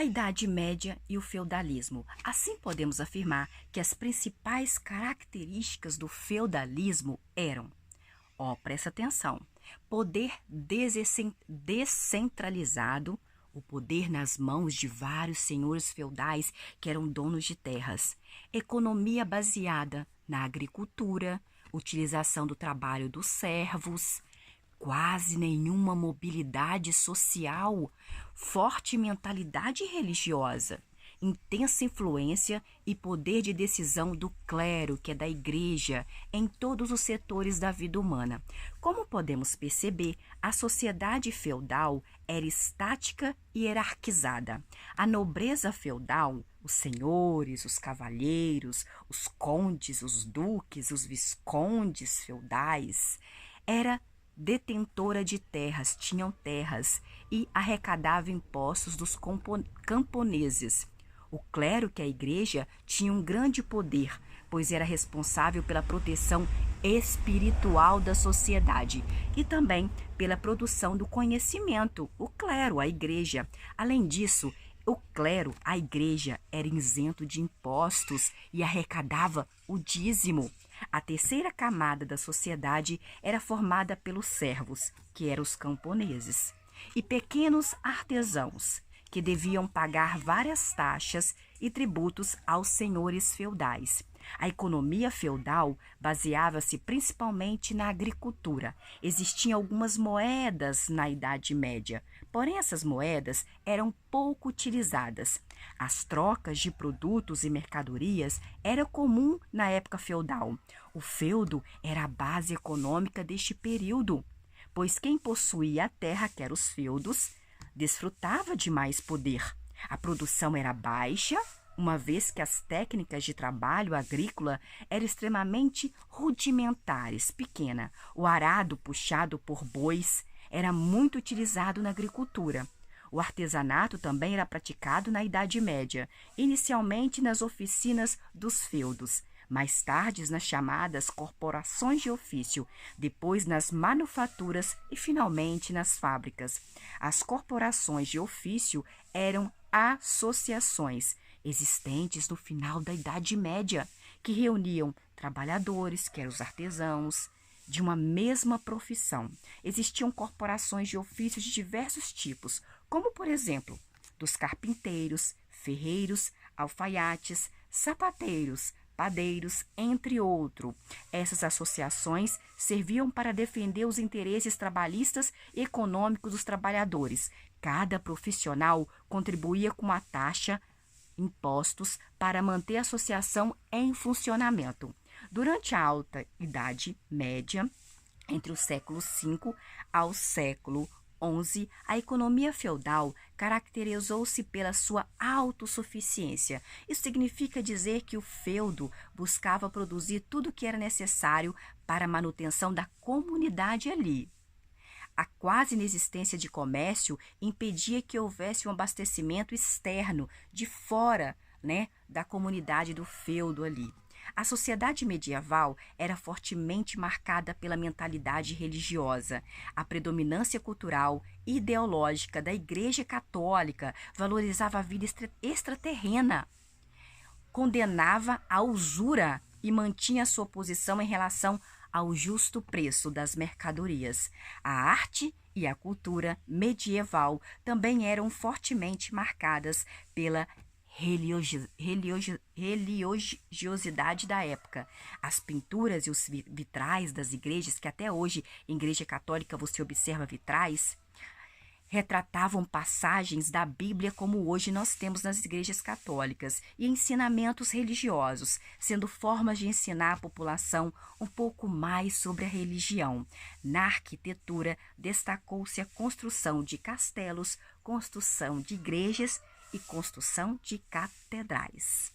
A Idade Média e o feudalismo. Assim podemos afirmar que as principais características do feudalismo eram, presta atenção, poder descentralizado, o poder nas mãos de vários senhores feudais que eram donos de terras, economia baseada na agricultura, utilização do trabalho dos servos, quase nenhuma mobilidade social, forte mentalidade religiosa, intensa influência e poder de decisão do clero, que é da igreja, em todos os setores da vida humana. Como podemos perceber, a sociedade feudal era estática e hierarquizada. A nobreza feudal, os senhores, os cavalheiros, os condes, os duques, os viscondes feudais, era detentora de terras, tinham terras e arrecadava impostos dos camponeses. O clero, que é a igreja, tinha um grande poder, pois era responsável pela proteção espiritual da sociedade e também pela produção do conhecimento, o clero, a igreja. Além disso, o clero, a igreja, era isento de impostos e arrecadava o dízimo. A terceira camada da sociedade era formada pelos servos, que eram os camponeses, e pequenos artesãos, que deviam pagar várias taxas e tributos aos senhores feudais. A economia feudal baseava-se principalmente na agricultura. Existiam algumas moedas na Idade Média, porém essas moedas eram pouco utilizadas. As trocas de produtos e mercadorias eram comum na época feudal. O feudo era a base econômica deste período, pois quem possuía a terra, que eram os feudos, desfrutava de mais poder. A produção era baixa, uma vez que as técnicas de trabalho agrícola eram extremamente rudimentares, pequena. O arado puxado por bois era muito utilizado na agricultura. O artesanato também era praticado na Idade Média, inicialmente nas oficinas dos feudos, mais tarde nas chamadas corporações de ofício, depois nas manufaturas e finalmente nas fábricas. As corporações de ofício eram associações existentes no final da Idade Média, que reuniam trabalhadores, que eram os artesãos, de uma mesma profissão. Existiam corporações de ofícios de diversos tipos, como, por exemplo, dos carpinteiros, ferreiros, alfaiates, sapateiros, padeiros, entre outros. Essas associações serviam para defender os interesses trabalhistas e econômicos dos trabalhadores. Cada profissional contribuía com uma taxa, impostos, para manter a associação em funcionamento. Durante a Alta Idade Média, entre o século V ao século XI, a economia feudal caracterizou-se pela sua autossuficiência. Isso significa dizer que o feudo buscava produzir tudo o que era necessário para a manutenção da comunidade ali. A quase inexistência de comércio impedia que houvesse um abastecimento externo, de fora, da comunidade do feudo ali. A sociedade medieval era fortemente marcada pela mentalidade religiosa. A predominância cultural e ideológica da Igreja Católica valorizava a vida extraterrena, condenava a usura e mantinha sua posição em relação ao justo preço das mercadorias. A arte e a cultura medieval também eram fortemente marcadas pela religiosidade da época. As pinturas e os vitrais das igrejas, que até hoje em igreja católica você observa vitrais, retratavam passagens da Bíblia como hoje nós temos nas igrejas católicas e ensinamentos religiosos, sendo formas de ensinar a população um pouco mais sobre a religião. Na arquitetura, destacou-se a construção de castelos, construção de igrejas e construção de catedrais.